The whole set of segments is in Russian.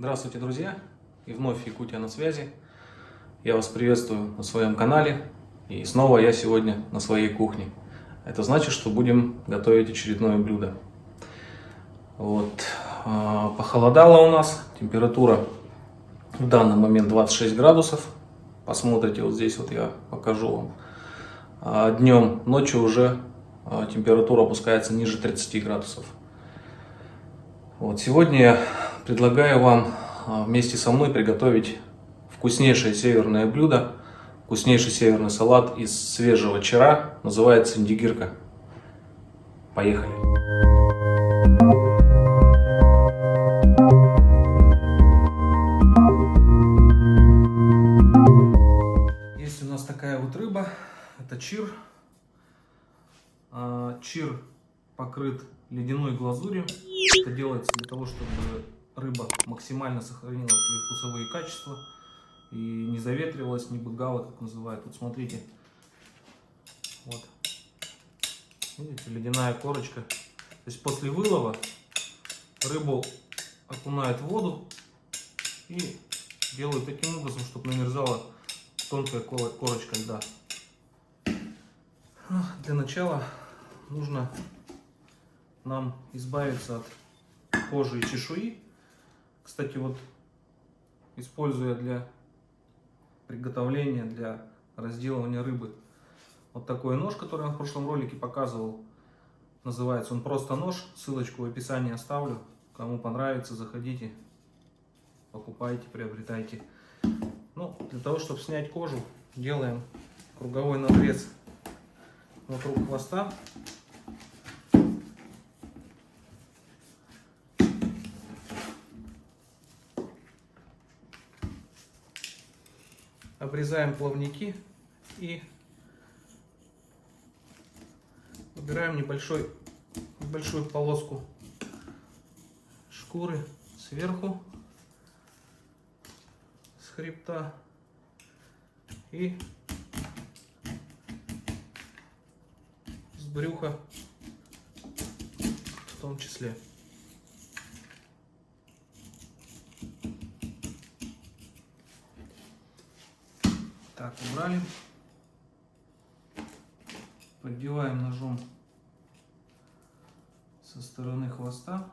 Здравствуйте, друзья! И вновь Якутия на связи. Я вас приветствую на своем канале. И снова я сегодня на своей кухне. Это значит, что будем готовить очередное блюдо. Вот. Похолодало у нас. Температура в данный момент 26 градусов. Посмотрите, вот здесь вот я покажу вам. Днем, ночью уже температура опускается ниже 30 градусов. Вот. Сегодня я предлагаю вам вместе со мной приготовить вкуснейшее северное блюдо, вкуснейший северный салат из свежего чера, называется индигирка. Поехали! Есть у нас такая вот рыба, это чир. Чир покрыт ледяной глазурью. Это делается для того, чтобы рыба максимально сохранила свои вкусовые качества и не заветривалась, не быгала, как называют. Вот смотрите, вот, видите, ледяная корочка. То есть после вылова рыбу окунают в воду и делают таким образом, чтобы намерзала тонкая корочка льда. Для начала нужно нам избавиться от кожи и чешуи. Кстати, вот используя для приготовления, для разделывания рыбы вот такой нож, который я в прошлом ролике показывал. Называется он просто нож. Ссылочку в описании оставлю. Кому понравится, заходите, покупайте, приобретайте. Ну, для того, чтобы снять кожу, делаем круговой надрез вокруг хвоста. Обрезаем плавники и убираем небольшую полоску шкуры сверху, с хребта, и с брюха в том числе. Так, убрали. Поддеваем ножом со стороны хвоста.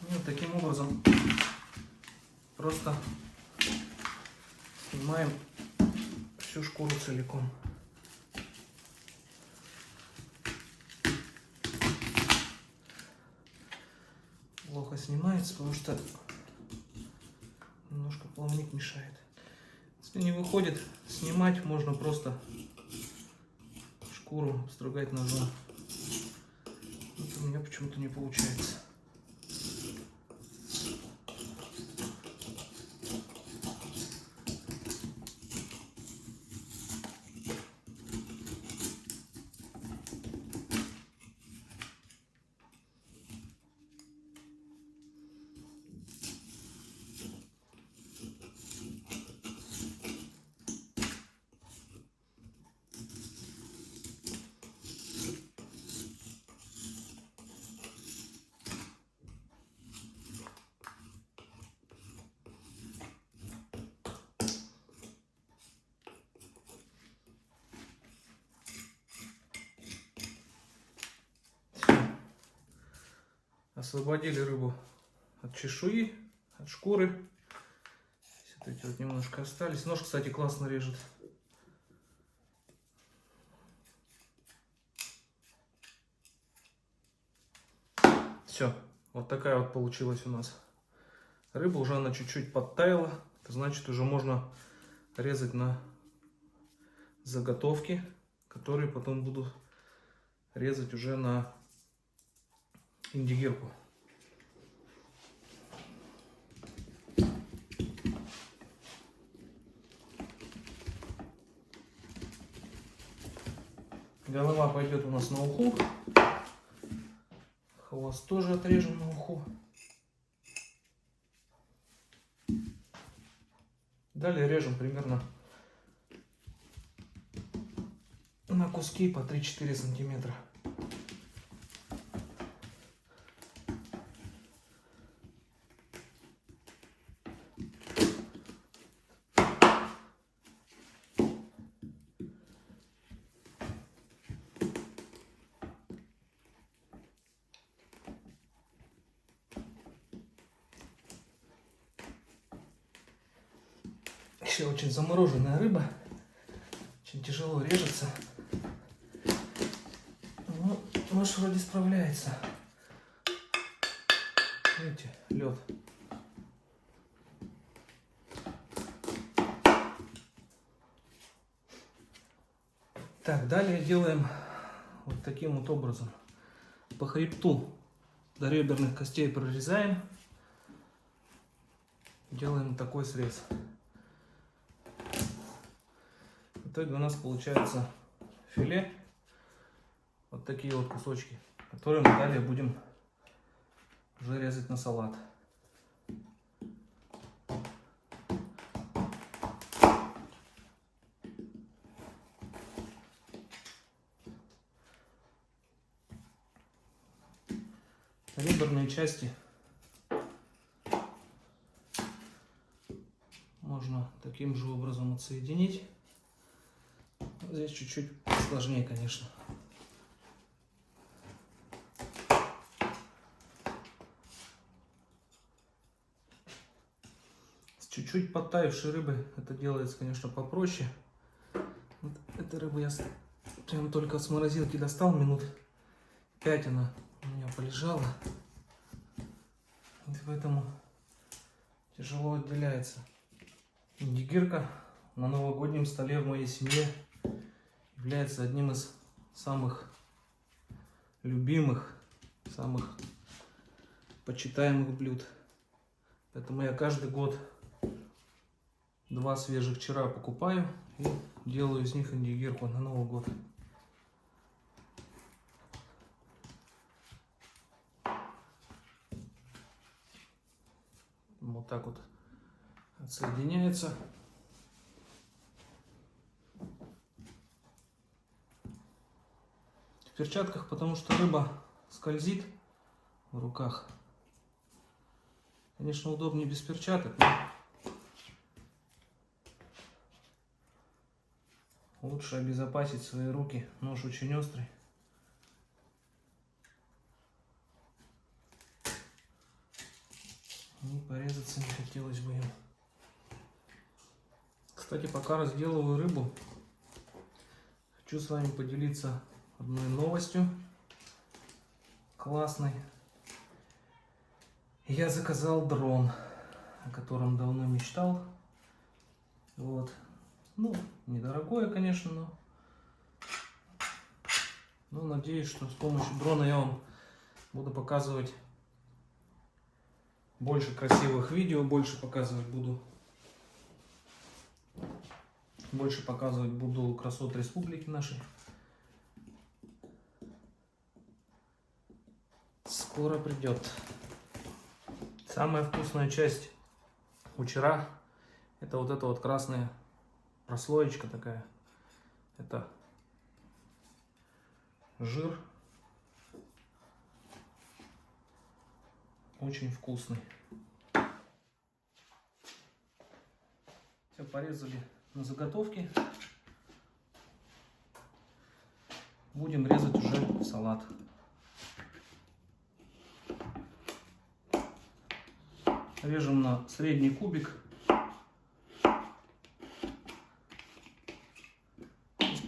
Вот таким образом просто снимаем всю шкуру целиком. Плохо снимается, потому что немножко плавник мешает. Если не выходит снимать, можно просто шкуру обстругать ножом. Это у меня почему-то не получается. Освободили рыбу от чешуи, от шкуры. Вот эти вот немножко остались. Нож, кстати, классно режет. Все, вот такая вот получилась у нас рыба. Уже она чуть-чуть подтаяла. Это значит, уже можно резать на заготовки, которые потом буду резать уже на индигирку. Голова пойдет у нас на уху. Хвост тоже отрежем на уху. Далее режем примерно на куски по 3-4 сантиметра. Еще очень замороженная рыба, очень тяжело режется, но нож вроде справляется. Видите, лед. Так, далее делаем вот таким вот образом. По хребту до реберных костей прорезаем, делаем такой срез. В итоге у нас получается филе, вот такие вот кусочки, которые мы далее будем уже резать на салат. Реберные части можно таким же образом отсоединить. Здесь чуть-чуть сложнее, конечно. С чуть-чуть подтаявшей рыбы это делается, конечно, попроще. Вот эта рыба я прям только с морозилки достал, минут 5 она у меня полежала. И поэтому тяжело отделяется. Индигирка на новогоднем столе в моей семье является одним из самых любимых, самых почитаемых блюд. Поэтому я каждый год 2 свежих вчера покупаю и делаю из них индигирку на Новый год. Вот так вот отсоединяется. В перчатках, потому что рыба скользит в руках. Конечно, удобнее без перчаток, но лучше обезопасить свои руки. Нож очень острый. И порезаться не хотелось бы им. Кстати, пока разделываю рыбу, хочу с вами поделиться одной новостью классной. Я заказал дрон, о котором давно мечтал. Вот. Ну, недорогое, конечно, но надеюсь, что с помощью дрона я вам буду показывать больше красивых видео, больше показывать буду красот республики нашей. Скоро придет. Самая вкусная часть кучера — это вот эта вот красная прослоечка такая. Это жир. Очень вкусный. Все, порезали на заготовки. Будем резать уже в салат. Режем на средний кубик.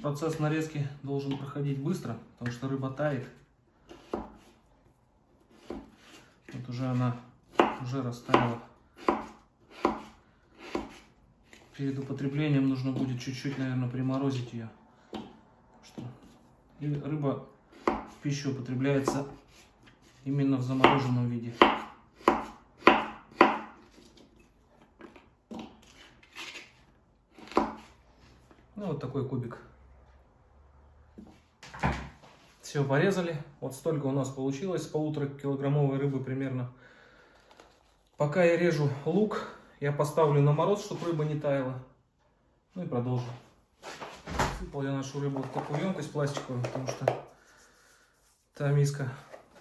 Процесс нарезки должен проходить быстро, потому что рыба тает. Вот уже она растаяла перед употреблением нужно будет чуть-чуть, наверное, приморозить ее. И рыба в пищу употребляется именно в замороженном виде. Ну, вот такой кубик. Все порезали. Вот столько у нас получилось с 1,5-килограммовой рыбы примерно. Пока я режу лук, я поставлю на мороз, чтобы рыба не таяла. Ну и продолжу. Сыпал я нашу рыбу в такую емкость пластиковую, потому что та миска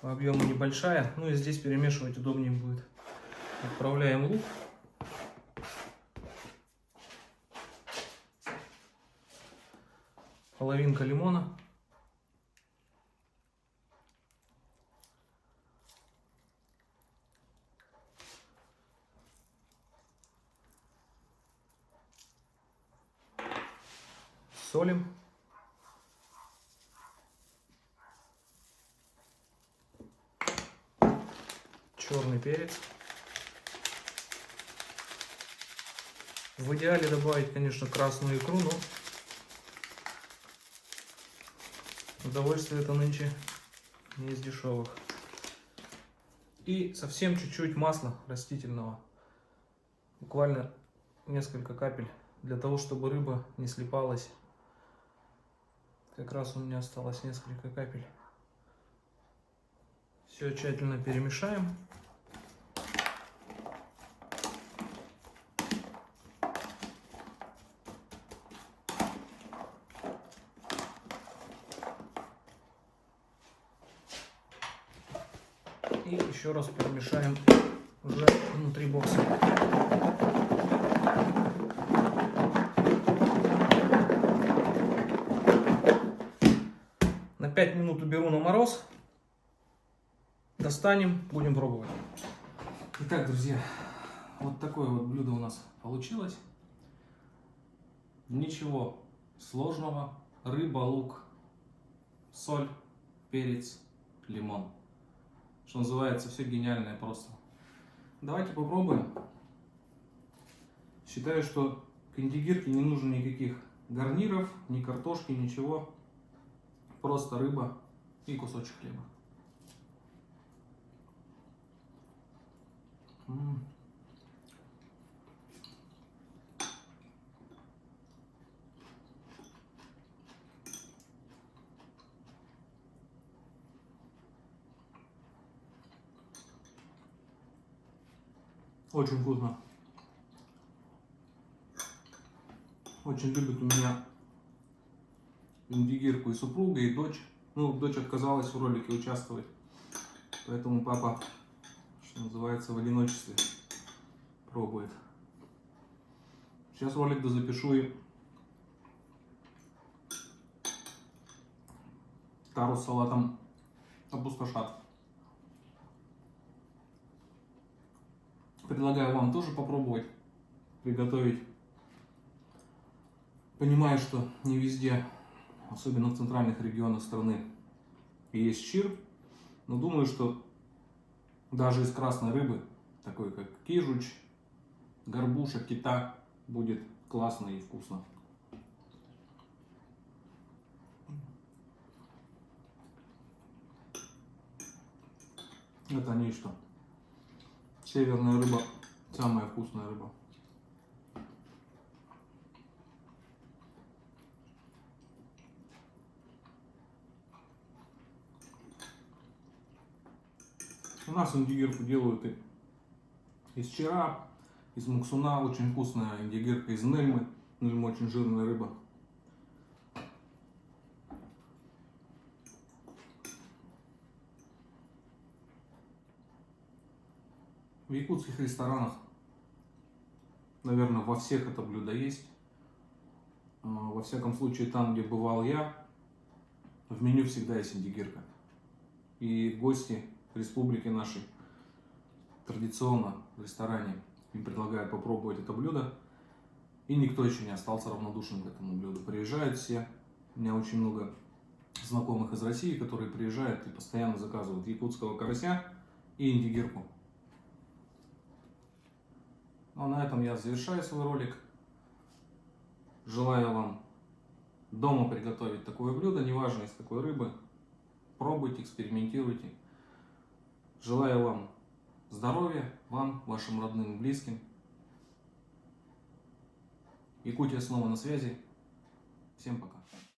по объему небольшая. Ну и здесь перемешивать удобнее будет. Отправляем лук. Половинка лимона. Солим. Черный перец. В идеале добавить, конечно, красную икру, но удовольствие это нынче не из дешевых. И совсем чуть-чуть масла растительного. Буквально несколько капель, для того, чтобы рыба не слипалась. Как раз у меня осталось несколько капель. Все тщательно перемешаем. И еще раз перемешаем уже внутри бокса. На 5 минут уберу на мороз. Достанем, будем пробовать. Итак, друзья, вот такое вот блюдо у нас получилось. Ничего сложного. Рыба, лук, соль, перец, лимон. Что называется, все гениальное просто. Давайте попробуем. Считаю, что к индигирке не нужно никаких гарниров, ни картошки, ничего. Просто рыба и кусочек хлеба. Очень вкусно. Очень любит у меня индигирку и супруга, и дочь. Ну, дочь отказалась в ролике участвовать. Поэтому папа, что называется, в одиночестве пробует. Сейчас ролик дозапишу и тару с салатом опустошат. Предлагаю вам тоже попробовать приготовить. Понимаю, что не везде, особенно в центральных регионах страны, есть чир, но думаю, что даже из красной рыбы, такой как кижуч, горбуша, кита, будет классно и вкусно. Это нечто. Северная рыба самая вкусная рыба. У нас индигирку делают и из чира, из муксуна. Очень вкусная индигирка из нельмы. Нельма очень жирная рыба. В якутских ресторанах, наверное, во всех это блюдо есть. Во всяком случае, там, где бывал я, в меню всегда есть индигирка. И гости республики нашей традиционно в ресторане им предлагают попробовать это блюдо. И никто еще не остался равнодушным к этому блюду. Приезжают все. У меня очень много знакомых из России, которые приезжают и постоянно заказывают якутского карася и индигирку. Ну а на этом я завершаю свой ролик. Желаю вам дома приготовить такое блюдо, неважно из какой рыбы. Пробуйте, экспериментируйте. Желаю вам здоровья, вам, вашим родным и близким. Якутия снова на связи. Всем пока.